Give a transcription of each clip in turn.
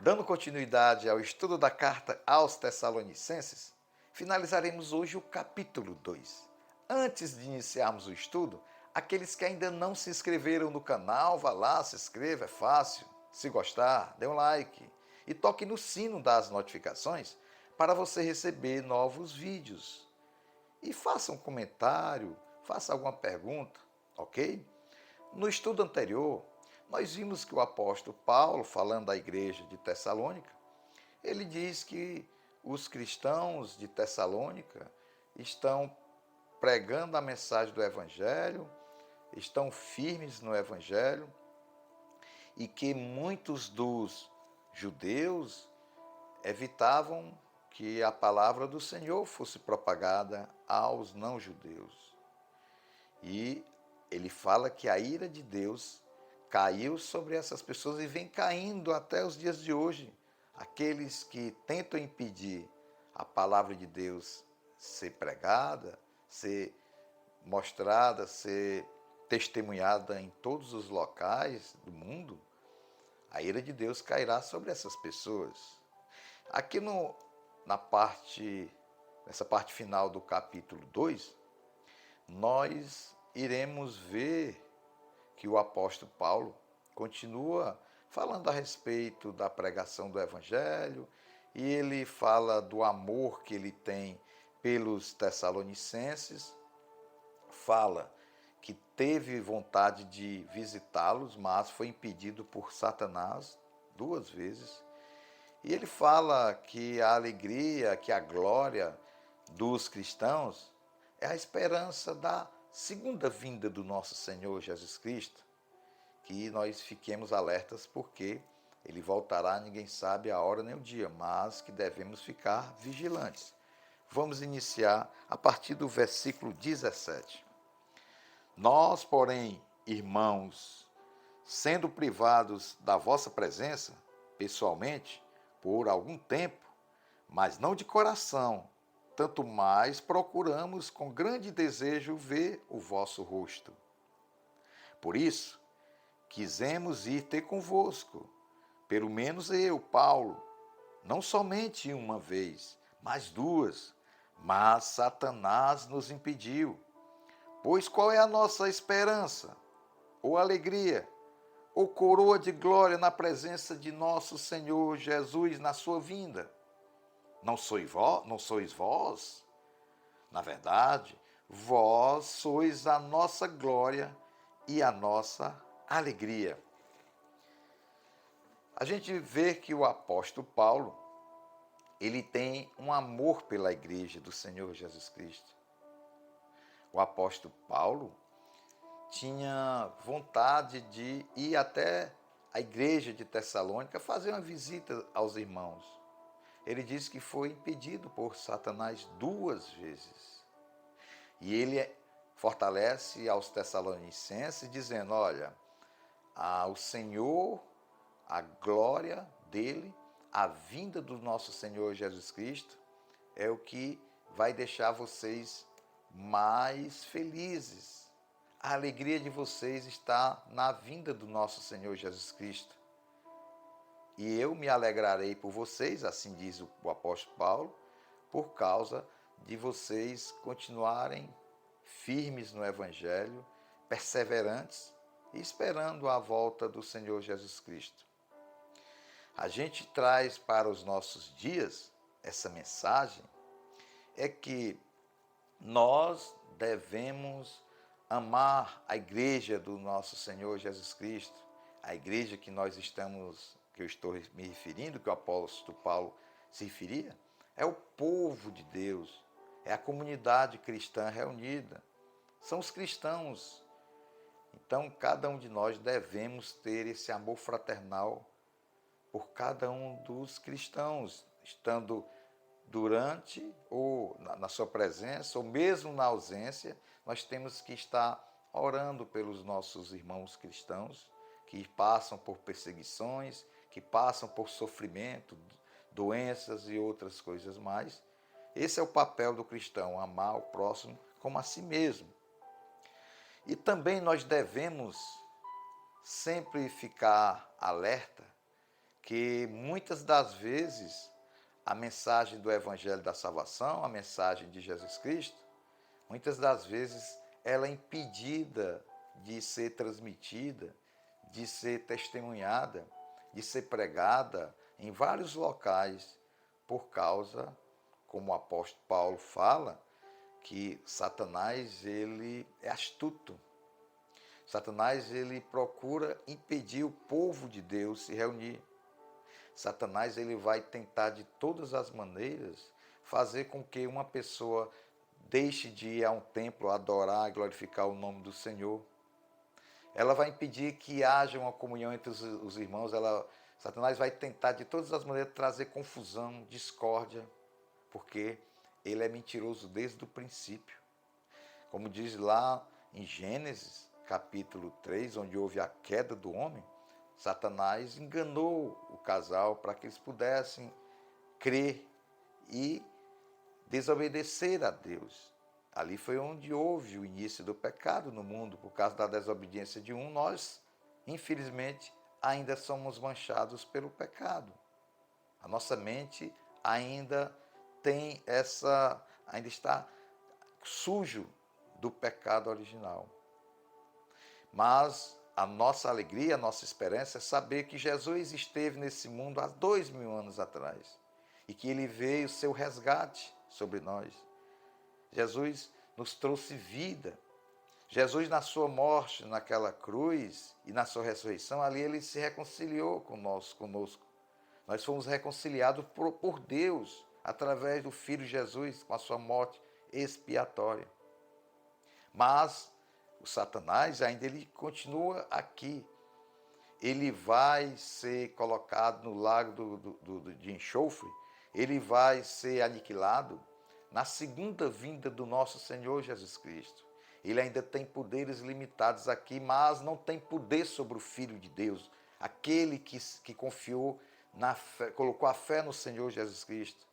Dando continuidade ao estudo da carta aos Tessalonicenses, finalizaremos hoje o capítulo 2. Antes de iniciarmos o estudo, aqueles que ainda não se inscreveram no canal, vá lá, se inscreva, é fácil. Se gostar, dê um like e toque no sino das notificações para você receber novos vídeos. E faça um comentário, faça alguma pergunta, ok? No estudo anterior, nós vimos que o apóstolo Paulo, falando da igreja de Tessalônica, ele diz que os cristãos de Tessalônica estão pregando a mensagem do Evangelho, estão firmes no Evangelho e que muitos dos judeus evitavam que a palavra do Senhor fosse propagada aos não-judeus. E ele fala que a ira de Deus caiu sobre essas pessoas e vem caindo até os dias de hoje. Aqueles que tentam impedir a palavra de Deus ser pregada, ser mostrada, ser testemunhada em todos os locais do mundo, a ira de Deus cairá sobre essas pessoas. Aqui nessa parte final do capítulo 2, nós iremos ver que o apóstolo Paulo continua falando a respeito da pregação do Evangelho e ele fala do amor que ele tem pelos Tessalonicenses, fala que teve vontade de visitá-los, mas foi impedido por Satanás 2 vezes. E ele fala que a alegria, que a glória dos cristãos é a esperança da segunda vinda do nosso Senhor Jesus Cristo, que nós fiquemos alertas porque ele voltará, ninguém sabe a hora nem o dia, mas que devemos ficar vigilantes. Vamos iniciar a partir do versículo 17. Nós, porém, irmãos, sendo privados da vossa presença, pessoalmente, por algum tempo, mas não de coração, tanto mais procuramos com grande desejo ver o vosso rosto. Por isso, quisemos ir ter convosco, pelo menos eu, Paulo, não somente uma vez, mas 2, mas Satanás nos impediu. Pois qual é a nossa esperança, ou alegria, ou coroa de glória na presença de nosso Senhor Jesus na sua vinda? Não sois vós? Na verdade, vós sois a nossa glória e a nossa alegria. A gente vê que o apóstolo Paulo, ele tem um amor pela igreja do Senhor Jesus Cristo. O apóstolo Paulo tinha vontade de ir até a igreja de Tessalônica fazer uma visita aos irmãos. Ele disse que foi impedido por Satanás 2 vezes. E ele fortalece aos Tessalonicenses dizendo, olha, o Senhor, a glória dele, a vinda do nosso Senhor Jesus Cristo é o que vai deixar vocês mais felizes. A alegria de vocês está na vinda do nosso Senhor Jesus Cristo. E eu me alegrarei por vocês, assim diz o apóstolo Paulo, por causa de vocês continuarem firmes no Evangelho, perseverantes e esperando a volta do Senhor Jesus Cristo. A gente traz para os nossos dias essa mensagem, é que nós devemos amar a igreja do nosso Senhor Jesus Cristo, a igreja que eu estou me referindo, que o apóstolo Paulo se referia, é o povo de Deus, é a comunidade cristã reunida, são os cristãos. Então, cada um de nós devemos ter esse amor fraternal por cada um dos cristãos, estando durante ou na sua presença, ou mesmo na ausência, nós temos que estar orando pelos nossos irmãos cristãos que passam por perseguições, que passam por sofrimento, doenças e outras coisas mais. Esse é o papel do cristão, amar o próximo como a si mesmo. E também nós devemos sempre ficar alerta que muitas das vezes a mensagem do Evangelho da Salvação, a mensagem de Jesus Cristo, muitas das vezes ela é impedida de ser transmitida, de ser testemunhada, de ser pregada em vários locais, por causa, como o apóstolo Paulo fala, que Satanás ele é astuto. Satanás ele procura impedir o povo de Deus se reunir. Satanás ele vai tentar de todas as maneiras fazer com que uma pessoa deixe de ir a um templo adorar e glorificar o nome do Senhor. Ela vai impedir que haja uma comunhão entre os irmãos. Satanás vai tentar de todas as maneiras trazer confusão, discórdia, porque ele é mentiroso desde o princípio. Como diz lá em Gênesis, capítulo 3, onde houve a queda do homem, Satanás enganou o casal para que eles pudessem crer e desobedecer a Deus. Ali foi onde houve o início do pecado no mundo. Por causa da desobediência de um, nós, infelizmente, ainda somos manchados pelo pecado. A nossa mente ainda está sujo do pecado original. Mas a nossa alegria, a nossa esperança é saber que Jesus esteve nesse mundo há 2000 anos atrás e que ele veio seu resgate sobre nós. Jesus nos trouxe vida. Jesus, na sua morte, naquela cruz e na sua ressurreição, ali ele se reconciliou conosco. Nós fomos reconciliados por Deus através do Filho Jesus com a sua morte expiatória. Mas o Satanás ainda ele continua aqui. Ele vai ser colocado no lago de enxofre, ele vai ser aniquilado na segunda vinda do nosso Senhor Jesus Cristo. Ele ainda tem poderes limitados aqui, mas não tem poder sobre o Filho de Deus, aquele que confiou na fé, colocou a fé no Senhor Jesus Cristo.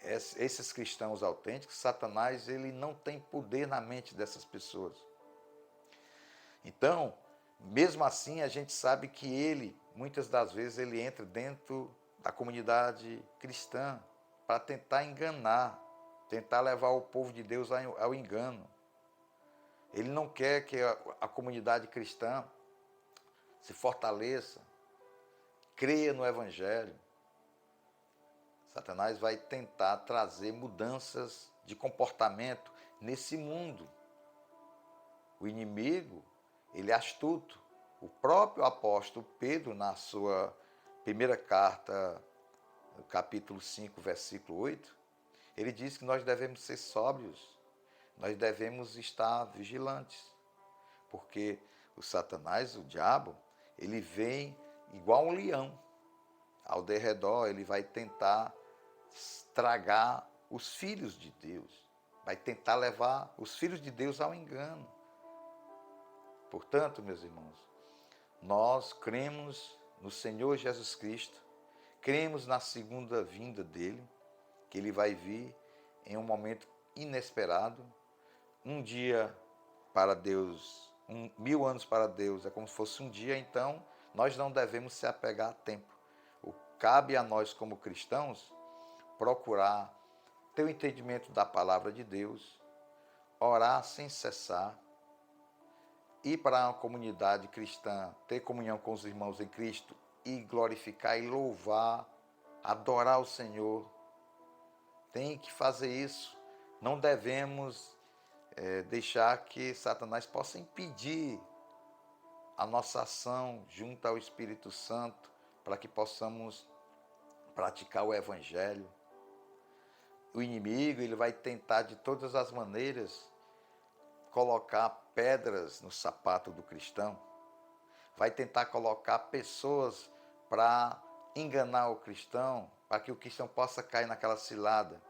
Esses cristãos autênticos, Satanás ele não tem poder na mente dessas pessoas. Então, mesmo assim, a gente sabe que ele, muitas das vezes, ele entra dentro da comunidade cristã para tentar enganar, tentar levar o povo de Deus ao engano. Ele não quer que a comunidade cristã se fortaleça, creia no Evangelho. Satanás vai tentar trazer mudanças de comportamento nesse mundo. O inimigo, ele é astuto. O próprio apóstolo Pedro, na sua primeira carta, no capítulo 5, versículo 8, ele diz que nós devemos ser sóbrios, nós devemos estar vigilantes, porque o Satanás, o diabo, ele vem igual um leão. Ao derredor, ele vai tentar estragar os filhos de Deus, vai tentar levar os filhos de Deus ao engano. Portanto, meus irmãos, nós cremos no Senhor Jesus Cristo, cremos na segunda vinda dele, que ele vai vir em um momento inesperado. Um dia para Deus, 1000 anos para Deus é como se fosse um dia, então nós não devemos se apegar a tempo. Cabe a nós como cristãos procurar ter o entendimento da palavra de Deus, orar sem cessar, ir para uma comunidade cristã, ter comunhão com os irmãos em Cristo e glorificar e louvar, adorar o Senhor. Tem que fazer isso. Não devemos deixar que Satanás possa impedir a nossa ação junto ao Espírito Santo para que possamos praticar o Evangelho. O inimigo ele vai tentar de todas as maneiras colocar pedras no sapato do cristão, vai tentar colocar pessoas para enganar o cristão, para que o cristão possa cair naquela cilada.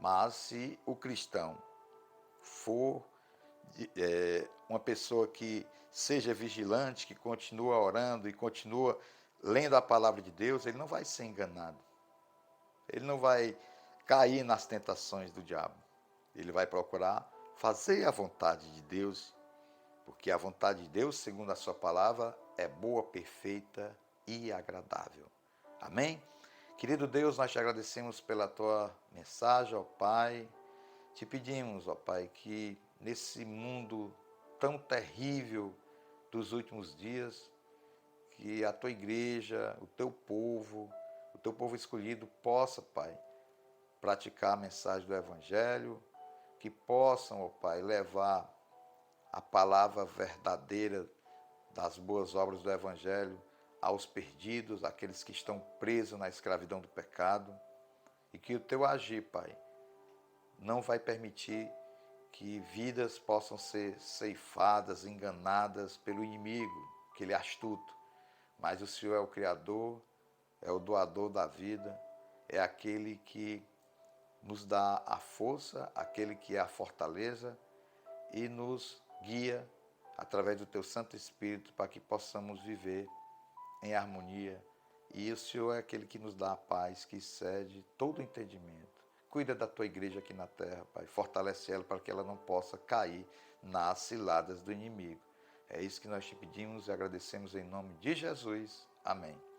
Mas se o cristão for uma pessoa que seja vigilante, que continua orando e continua lendo a palavra de Deus, ele não vai ser enganado. Ele não vai cair nas tentações do diabo. Ele vai procurar fazer a vontade de Deus, porque a vontade de Deus, segundo a sua palavra, é boa, perfeita e agradável. Amém? Querido Deus, nós te agradecemos pela tua mensagem, ó Pai. Te pedimos, ó Pai, que nesse mundo tão terrível dos últimos dias, que a tua igreja, o teu povo escolhido possa, Pai, praticar a mensagem do Evangelho, que possam, ó Pai, levar a palavra verdadeira das boas obras do Evangelho aos perdidos, àqueles que estão presos na escravidão do pecado, e que o teu agir, Pai, não vai permitir que vidas possam ser ceifadas, enganadas pelo inimigo, que ele é astuto. Mas o Senhor é o Criador, é o doador da vida, é aquele que nos dá a força, aquele que é a fortaleza e nos guia através do Teu Santo Espírito para que possamos viver em harmonia. E o Senhor é aquele que nos dá a paz, que excede todo entendimento. Cuida da Tua igreja aqui na terra, Pai. Fortalece ela para que ela não possa cair nas ciladas do inimigo. É isso que nós te pedimos e agradecemos em nome de Jesus. Amém.